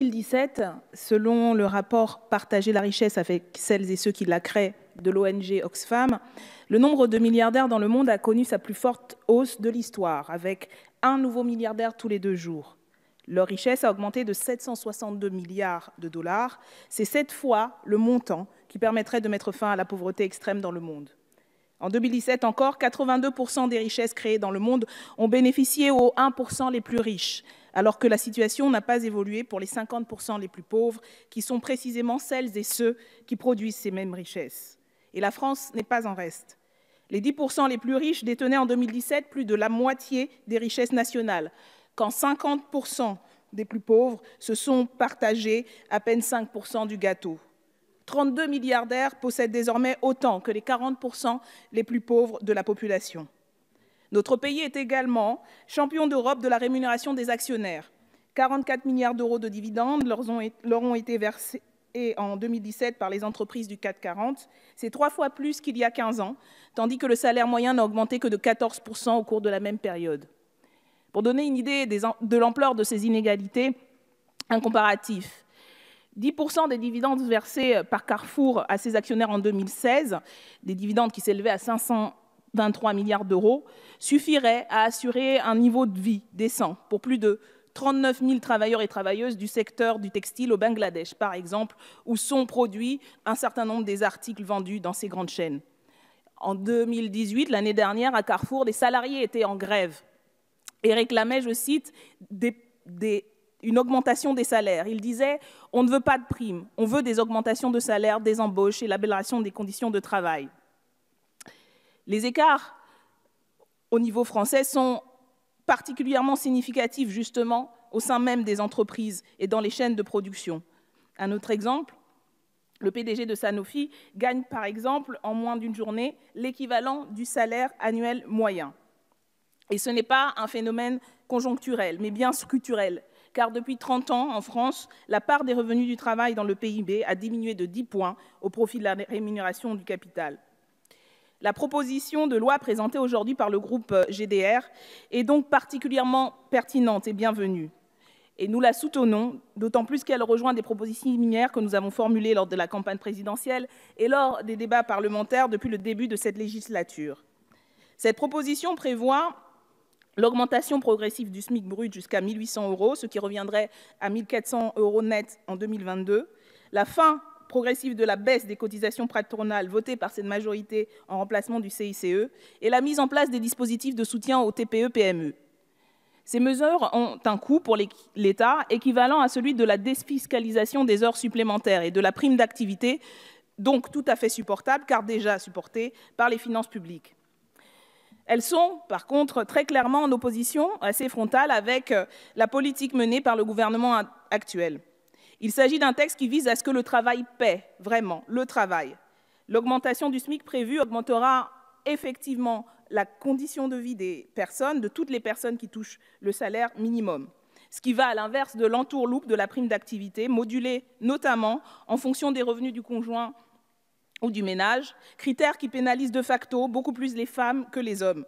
2017, selon le rapport « Partager la richesse avec celles et ceux qui la créent » de l'ONG Oxfam, le nombre de milliardaires dans le monde a connu sa plus forte hausse de l'histoire, avec un nouveau milliardaire tous les 2 jours. Leur richesse a augmenté de 762 milliards de dollars. C'est 7 fois le montant qui permettrait de mettre fin à la pauvreté extrême dans le monde. En 2017 encore, 82% des richesses créées dans le monde ont bénéficié aux 1% les plus riches, alors que la situation n'a pas évolué pour les 50% les plus pauvres, qui sont précisément celles et ceux qui produisent ces mêmes richesses. Et la France n'est pas en reste. Les 10% les plus riches détenaient en 2017 plus de la moitié des richesses nationales, quand 50% des plus pauvres se sont partagés à peine 5% du gâteau. 32 milliardaires possèdent désormais autant que les 40% les plus pauvres de la population. Notre pays est également champion d'Europe de la rémunération des actionnaires. 44 milliards d'euros de dividendes leur ont été versés en 2017 par les entreprises du CAC 40. C'est 3 fois plus qu'il y a 15 ans, tandis que le salaire moyen n'a augmenté que de 14% au cours de la même période. Pour donner une idée de l'ampleur de ces inégalités, un comparatif. 10% des dividendes versés par Carrefour à ses actionnaires en 2016, des dividendes qui s'élevaient à 523 milliards d'euros, suffiraient à assurer un niveau de vie décent pour plus de 39 000 travailleurs et travailleuses du secteur du textile au Bangladesh, par exemple, où sont produits un certain nombre des articles vendus dans ces grandes chaînes. En 2018, l'année dernière, à Carrefour, les salariés étaient en grève et réclamaient, je cite, une augmentation des salaires. Il disait « On ne veut pas de primes, on veut des augmentations de salaire, des embauches et l'amélioration des conditions de travail ». Les écarts au niveau français sont particulièrement significatifs, justement, au sein même des entreprises et dans les chaînes de production. Un autre exemple, le PDG de Sanofi gagne, par exemple, en moins d'une journée, l'équivalent du salaire annuel moyen. Et ce n'est pas un phénomène conjoncturel, mais bien structurel, car depuis 30 ans, en France, la part des revenus du travail dans le PIB a diminué de 10 points au profit de la rémunération du capital. La proposition de loi présentée aujourd'hui par le groupe GDR est donc particulièrement pertinente et bienvenue. Et nous la soutenons, d'autant plus qu'elle rejoint des propositions similaires que nous avons formulées lors de la campagne présidentielle et lors des débats parlementaires depuis le début de cette législature. Cette proposition prévoit l'augmentation progressive du SMIC brut jusqu'à 1 800 €, ce qui reviendrait à 1 400 € net en 2022, la fin progressive de la baisse des cotisations patronales votée par cette majorité en remplacement du CICE et la mise en place des dispositifs de soutien aux TPE-PME. Ces mesures ont un coût pour l'État équivalent à celui de la défiscalisation des heures supplémentaires et de la prime d'activité, donc tout à fait supportable, car déjà supportée par les finances publiques. Elles sont, par contre, très clairement en opposition assez frontale avec la politique menée par le gouvernement actuel. Il s'agit d'un texte qui vise à ce que le travail paie, vraiment, le travail. L'augmentation du SMIC prévue augmentera effectivement la condition de vie des personnes, de toutes les personnes qui touchent le salaire minimum, ce qui va à l'inverse de l'entourloupe de la prime d'activité, modulée notamment en fonction des revenus du conjoint ou du ménage, critères qui pénalisent de facto beaucoup plus les femmes que les hommes.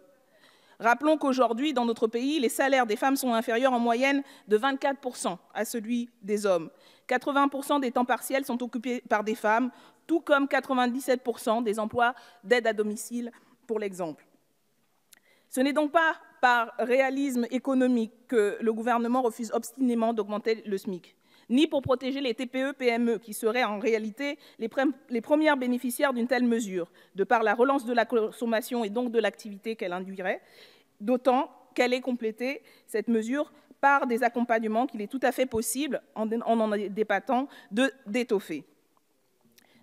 Rappelons qu'aujourd'hui, dans notre pays, les salaires des femmes sont inférieurs en moyenne de 24% à celui des hommes. 80% des temps partiels sont occupés par des femmes, tout comme 97% des emplois d'aide à domicile, pour l'exemple. Ce n'est donc pas par réalisme économique que le gouvernement refuse obstinément d'augmenter le SMIC, ni pour protéger les TPE-PME, qui seraient en réalité les premières bénéficiaires d'une telle mesure, de par la relance de la consommation et donc de l'activité qu'elle induirait, d'autant qu'elle est complétée, cette mesure, par des accompagnements qu'il est tout à fait possible, en débattant, d'étoffer.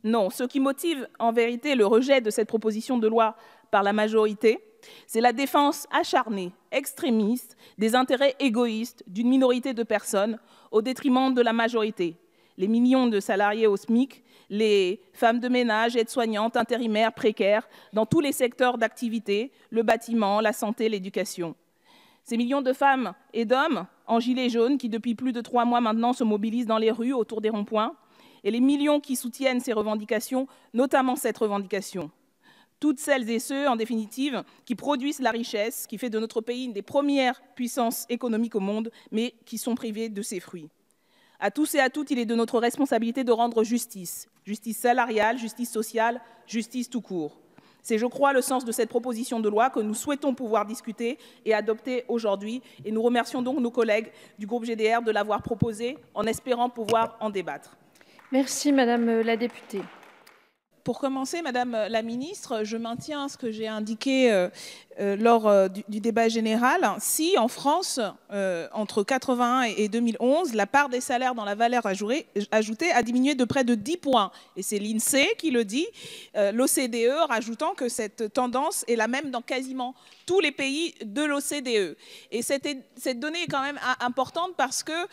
Non, ce qui motive en vérité le rejet de cette proposition de loi par la majorité, c'est la défense acharnée, extrémiste, des intérêts égoïstes d'une minorité de personnes au détriment de la majorité. Les millions de salariés au SMIC, les femmes de ménage, aides-soignantes, intérimaires, précaires, dans tous les secteurs d'activité, le bâtiment, la santé, l'éducation. Ces millions de femmes et d'hommes en gilets jaunes qui, depuis plus de 3 mois maintenant, se mobilisent dans les rues autour des ronds-points, et les millions qui soutiennent ces revendications, notamment cette revendication. Toutes celles et ceux, en définitive, qui produisent la richesse, qui fait de notre pays une des premières puissances économiques au monde, mais qui sont privés de ses fruits. À tous et à toutes, il est de notre responsabilité de rendre justice. Justice salariale, justice sociale, justice tout court. C'est, je crois, le sens de cette proposition de loi que nous souhaitons pouvoir discuter et adopter aujourd'hui. Et nous remercions donc nos collègues du groupe GDR de l'avoir proposée en espérant pouvoir en débattre. Merci, Madame la députée. Pour commencer, Madame la Ministre, je maintiens ce que j'ai indiqué lors du débat général. Si en France, entre 1981 et 2011, la part des salaires dans la valeur ajoutée a diminué de près de 10 points, et c'est l'INSEE qui le dit, l'OCDE rajoutant que cette tendance est la même dans quasiment tous les pays de l'OCDE. Et cette donnée est quand même importante parce que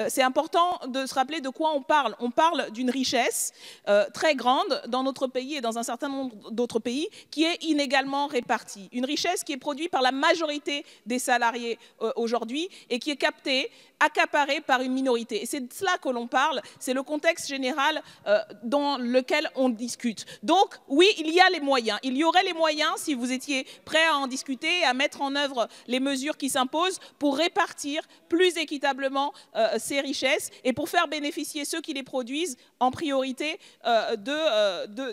c'est important de se rappeler de quoi on parle. On parle d'une richesse très grande dans notre pays et dans un certain nombre d'autres pays qui est inégalement répartie. Une richesse qui est produite par la majorité des salariés aujourd'hui et qui est captée, accaparée par une minorité. Et c'est de cela que l'on parle, c'est le contexte général dans lequel on discute. Donc oui, il y a les moyens. Il y aurait les moyens si vous étiez prêts à en discuter et à mettre en œuvre les mesures qui s'imposent pour répartir plus équitablement ces richesses et pour faire bénéficier ceux qui les produisent en priorité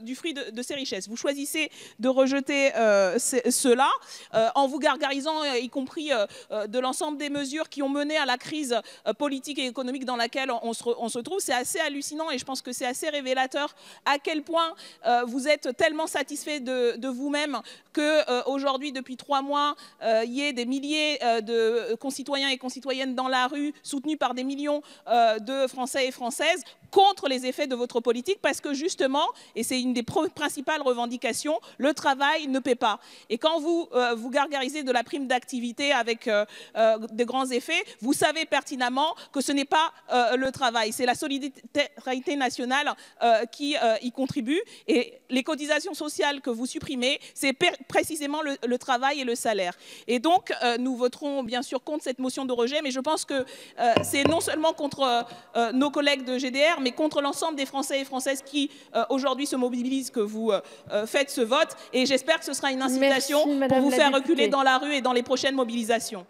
du fruit de ces richesses. Vous choisissez de rejeter cela en vous gargarisant, y compris de l'ensemble des mesures qui ont mené à la crise politique et économique dans laquelle on se trouve. C'est assez hallucinant et je pense que c'est assez révélateur à quel point vous êtes tellement satisfait de vous-même qu'aujourd'hui, depuis 3 mois, il y ait des milliers de concitoyens et concitoyennes dans la rue, soutenus par des millions de Français et Françaises, contre les effets de votre politique, parce que justement, et c'est une des principales revendications, le travail ne paie pas. Et quand vous vous gargarisez de la prime d'activité avec de grands effets, vous savez pertinemment que ce n'est pas le travail, c'est la solidarité nationale qui y contribue. Et les cotisations sociales que vous supprimez, c'est précisément le travail et le salaire. Et donc, nous voterons bien sûr contre cette motion de rejet, mais je pense que c'est non seulement contre nos collègues de GDR, mais contre l'ensemble des Français et Françaises qui aujourd'hui se mobilisent que vous faites ce vote. Et j'espère que ce sera une incitation pour vous faire reculer dans la rue et dans les prochaines mobilisations.